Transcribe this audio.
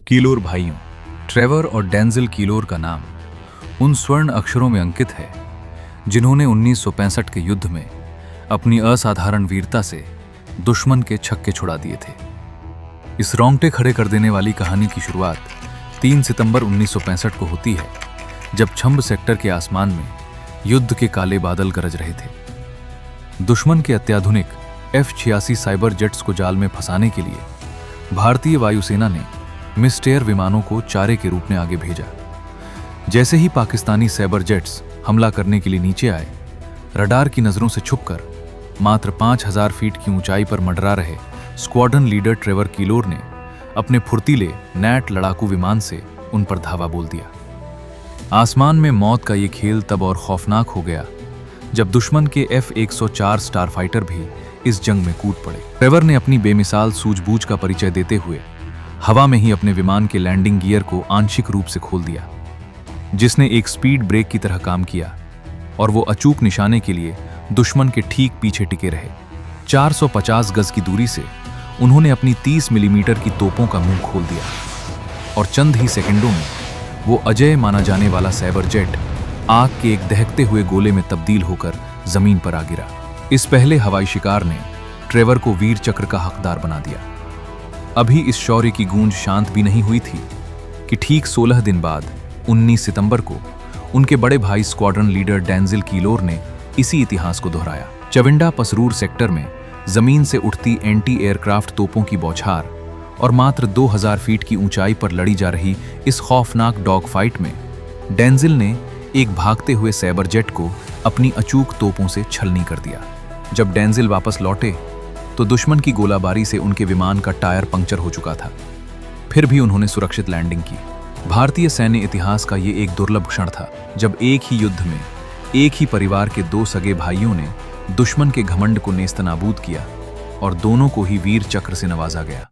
कीलोर भाइयों ट्रेवर और डेंजिल कीलोर का नाम उन स्वर्ण अक्षरों में अंकित है जिन्होंने 1965 के युद्ध में अपनी असाधारण वीरता से दुश्मन के छक्के छुड़ा दिए थे। इस रोंगटे खड़े कर देने वाली कहानी की शुरुआत 3 सितंबर 1965 को होती है, जब छंब सेक्टर के आसमान में युद्ध के काले बादल गरज रहे थे। दुश्मन के अत्याधुनिक F-86 साइबर जेट्स को जाल में फंसाने के लिए भारतीय वायुसेना ने मिस्टेयर विमानों को चारे के रूप में आगे भेजा। जैसे ही पाकिस्तानी साइबर जेट्स हमला करने के लिए नीचे आए, रडार की नजरों से छुपकर मात्र 5000 फीट की ऊंचाई पर मंडरा रहे स्क्वाड्रन लीडर ट्रेवर कीलोर ने अपने फुर्तीले नैट लड़ाकू विमान से उन पर धावा बोल दिया। आसमान में मौत का ये खेल तब और खौफनाक हो गया जब दुश्मन के F-104 स्टार फाइटर भी इस जंग में कूद पड़े। ट्रेवर ने अपनी बेमिसाल सूझबूझ का परिचय देते हुए हवा में ही अपने विमान के लैंडिंग गियर को आंशिक रूप से खोल दिया, जिसने एक स्पीड ब्रेक की तरह काम किया और वो अचूक निशाने के लिए दुश्मन के ठीक पीछे टिके रहे। 450 गज की दूरी से उन्होंने अपनी 30 मिलीमीटर की तोपों का मुंह खोल दिया और चंद ही सेकंडों में वो अजय माना जाने वाला साइबर जेट आग के एक दहकते हुए गोले में तब्दील होकर जमीन पर आ गिरा। इस पहले हवाई शिकार ने ट्रेवर को वीर चक्र का हकदार बना दिया। अभी इस शौर्य की गूंज शांत भी नहीं हुई थी कि ठीक 16 दिन बाद 19 सितंबर को उनके बड़े भाई स्क्वाड्रन लीडर डेंजिल कीलोर ने इसी इतिहास को दोहराया। चविंडा पसरूर सेक्टर में जमीन से उठती एंटी एयरक्राफ्ट तोपों की बौछार और मात्र 2000 फीट की ऊंचाई पर लड़ी जा रही इस खौफनाक डॉग फाइट में डेंजिल ने एक भागते हुए साइबर जेट को अपनी अचूक तोपों से छलनी कर दिया। जब डेंजिल वापस लौटे तो दुश्मन की गोलाबारी से उनके विमान का टायर पंक्चर हो चुका था। फिर भी उन्होंने सुरक्षित लैंडिंग की। भारतीय सैन्य इतिहास का ये एक दुर्लभ क्षण था जब एक ही युद्ध में एक ही परिवार के 2 सगे भाइयों ने दुश्मन के घमंड को नेस्तनाबूद किया और दोनों को ही वीर चक्र से नवाजा गया।